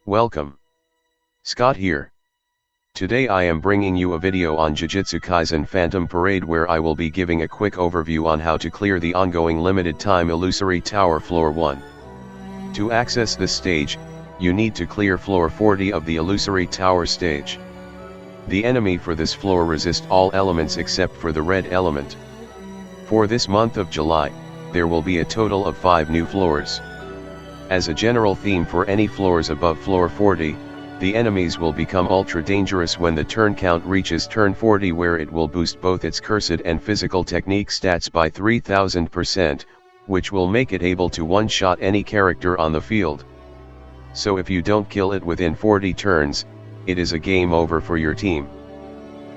Welcome. Scott here. Today I am bringing you a video on Jujutsu Kaisen Phantom Parade where I will be giving a quick overview on how to clear the ongoing limited time Illusory Tower Floor 1. To access this stage, you need to clear floor 40 of the Illusory Tower stage. The enemy for this floor resist all elements except for the red element. For this month of July, there will be a total of 5 new floors. As a general theme for any floors above floor 40, the enemies will become ultra dangerous when the turn count reaches turn 40, where it will boost both its cursed and physical technique stats by 3000%, which will make it able to one-shot any character on the field. So if you don't kill it within 40 turns, it is a game over for your team.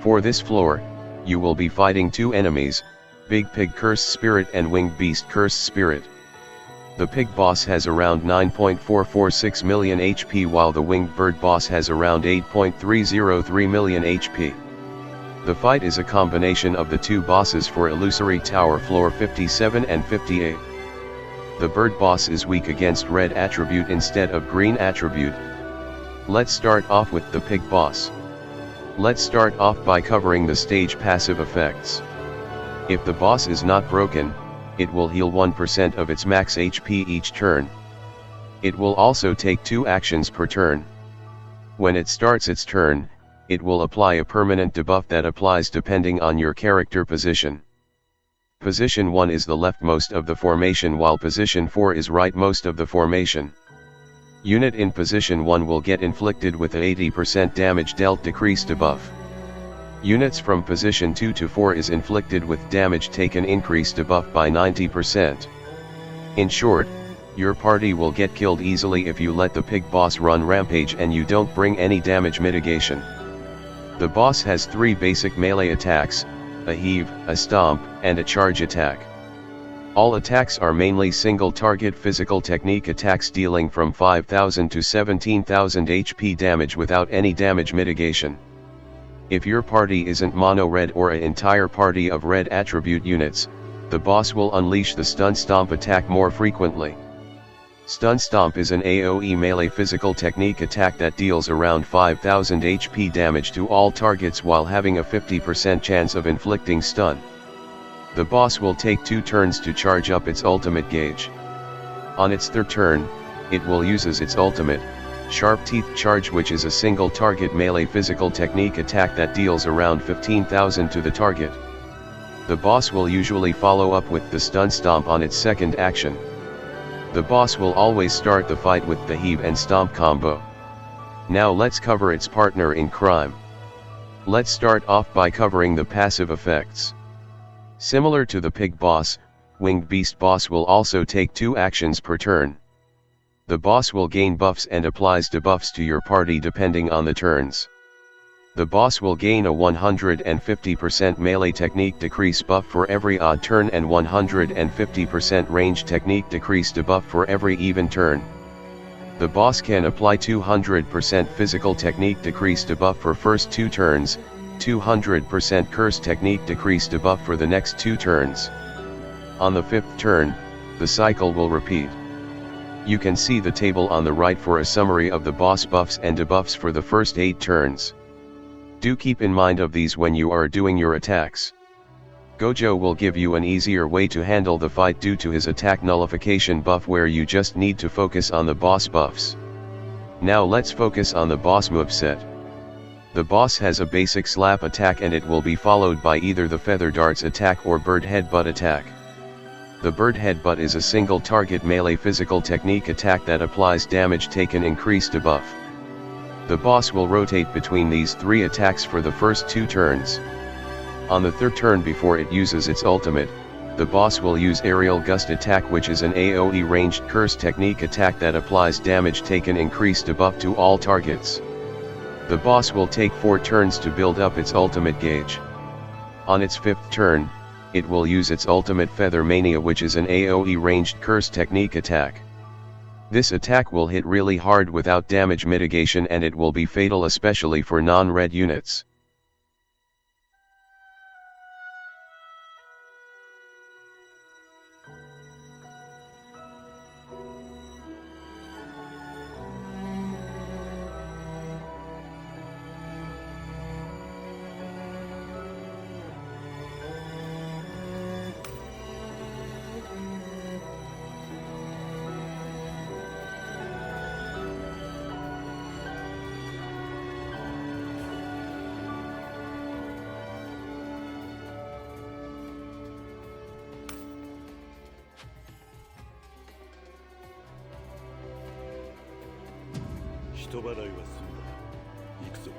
For this floor, you will be fighting 2 enemies, Big Pig Cursed Spirit and Winged Beast Cursed Spirit. The Pig boss has around 9.446 million HP while the Winged Bird boss has around 8.303 million HP. The fight is a combination of the 2 bosses for Illusory Tower Floor 57 and 58. The Bird boss is weak against red attribute instead of green attribute. Let's start off with the Pig boss. Let's start off by covering the stage passive effects. If the boss is not broken, it will heal 1% of its max HP each turn. It will also take 2 actions per turn. When it starts its turn, it will apply a permanent debuff that applies depending on your character position. Position 1 is the leftmost of the formation while position 4 is rightmost of the formation. Unit in position 1 will get inflicted with a 80% damage dealt decreased debuff. Units from position 2 to 4 is inflicted with damage taken increased debuff by 90%. In short, your party will get killed easily if you let the Pig boss run rampage and you don't bring any damage mitigation. The boss has 3 basic melee attacks, a heave, a stomp, and a charge attack. All attacks are mainly single target physical technique attacks dealing from 5000 to 17,000 HP damage without any damage mitigation. If your party isn't mono red or an entire party of red attribute units, the boss will unleash the Stun Stomp attack more frequently. Stun Stomp is an AoE melee physical technique attack that deals around 5000 HP damage to all targets while having a 50% chance of inflicting stun. The boss will take 2 turns to charge up its ultimate gauge. On its 3rd turn, it will use its ultimate, Sharp Teeth Charge, which is a single target melee physical technique attack that deals around 15,000 to the target. The boss will usually follow up with the Stun Stomp on its 2nd action. The boss will always start the fight with the Heave and Stomp combo. Now let's cover its partner in crime. Let's start off by covering the passive effects. Similar to the Pig boss, Winged Beast boss will also take 2 actions per turn. The boss will gain buffs and applies debuffs to your party depending on the turns. The boss will gain a 150% melee technique decrease buff for every odd turn and 150% range technique decrease debuff for every even turn. The boss can apply 200% physical technique decrease debuff for first 2 turns, 200% curse technique decrease debuff for the next 2 turns. On the 5th turn, the cycle will repeat. You can see the table on the right for a summary of the boss buffs and debuffs for the first 8 turns. Do keep in mind of these when you are doing your attacks. Gojo will give you an easier way to handle the fight due to his attack nullification buff, where you just need to focus on the boss buffs. Now let's focus on the boss moveset. The boss has a basic slap attack and it will be followed by either the feather darts attack or bird headbutt attack. The bird headbutt is a single target melee physical technique attack that applies damage taken increased debuff. The boss will rotate between these 3 attacks for the first 2 turns. On the 3rd turn, before it uses its ultimate, the boss will use Aerial Gust attack, which is an AoE ranged curse technique attack that applies damage taken increased debuff to all targets. The boss will take 4 turns to build up its ultimate gauge. On its 5th turn, it will use its ultimate Feather Mania, which is an AoE ranged curse technique attack. This attack will hit really hard without damage mitigation and it will be fatal, especially for non-red units. 人払いは済んだ。行くぞ。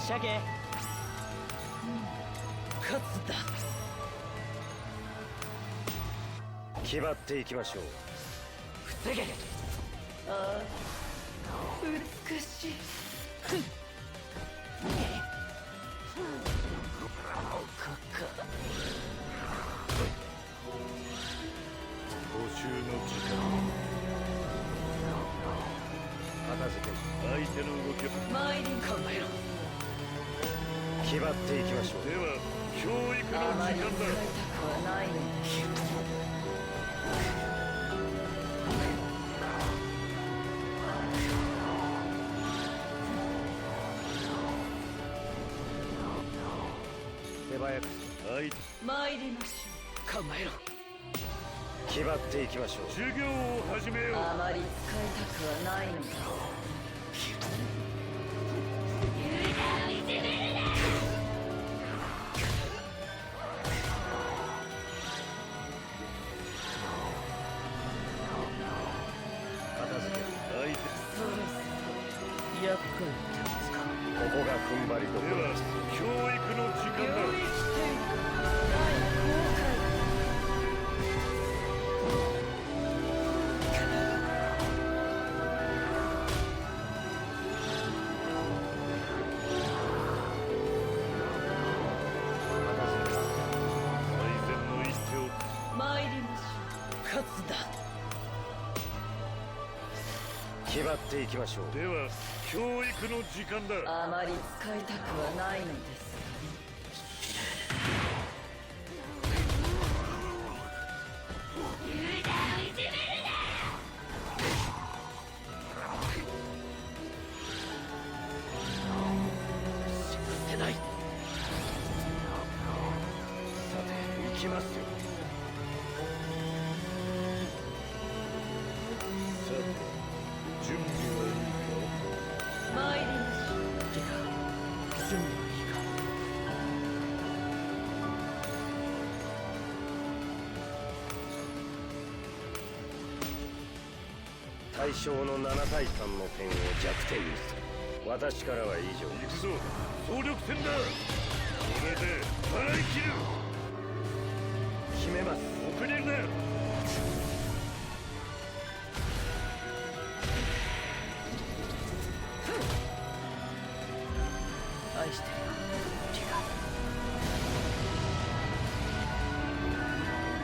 鮭勝つだ。決まっていきましょう。防げ。ああ美しい。募集の時間。片付け相手の動きを参りん考えろ。決まっていきましょう。では教育のあまり使い時間だ。たくはないのに。手早く相手参りましょう。考えろ。決まっていきましょう。授業を始めよう。あまり使いたくはないのだ。片付け相手そろそろ厄介ってますか。ここが踏ん張りどこではろです。教育の時間だ。領域展開大公開。最善の一手を。参りましょう。勝つだ。決まっていきましょう。では教育の時間だ。あまり使いたくはないのですが。せない。さて行きますよ。さて準備はいいか。参りましょう。いや、準備はいいか。対象の7対3の点を弱点にする。私からは以上行くです。ぞ。総力戦だ。これで払い切る。決めます。遅れるな。愛してるよ。違う。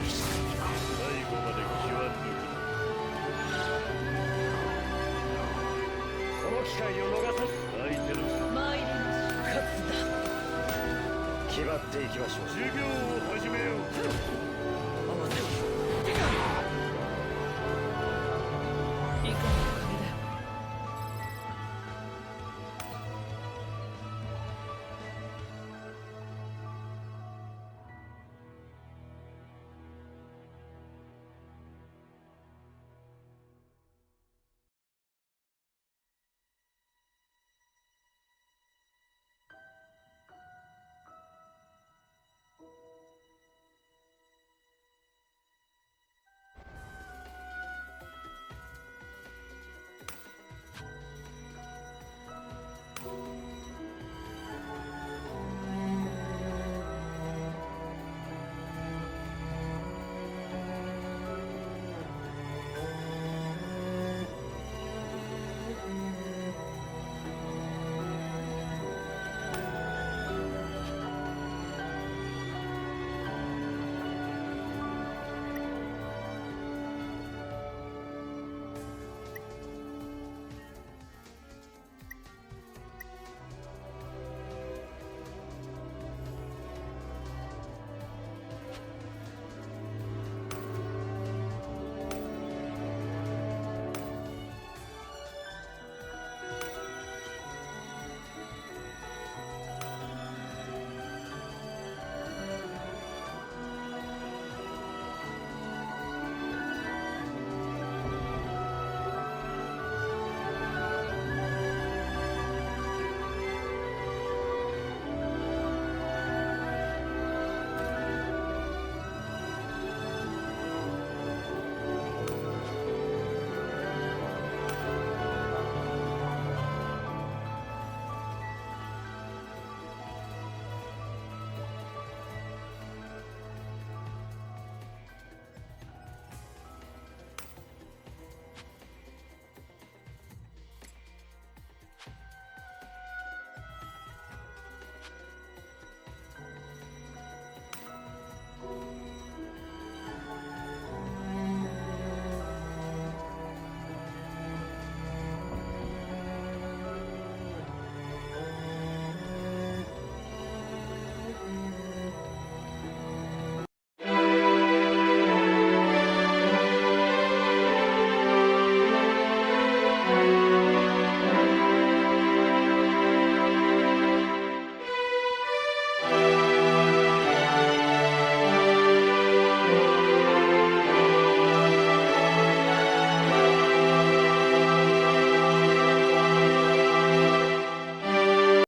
最後まで気は抜く。この機会を逃さず相手の参りましょう。勝つだ。決まっていきましょう。授業を始めよう。合わせろ。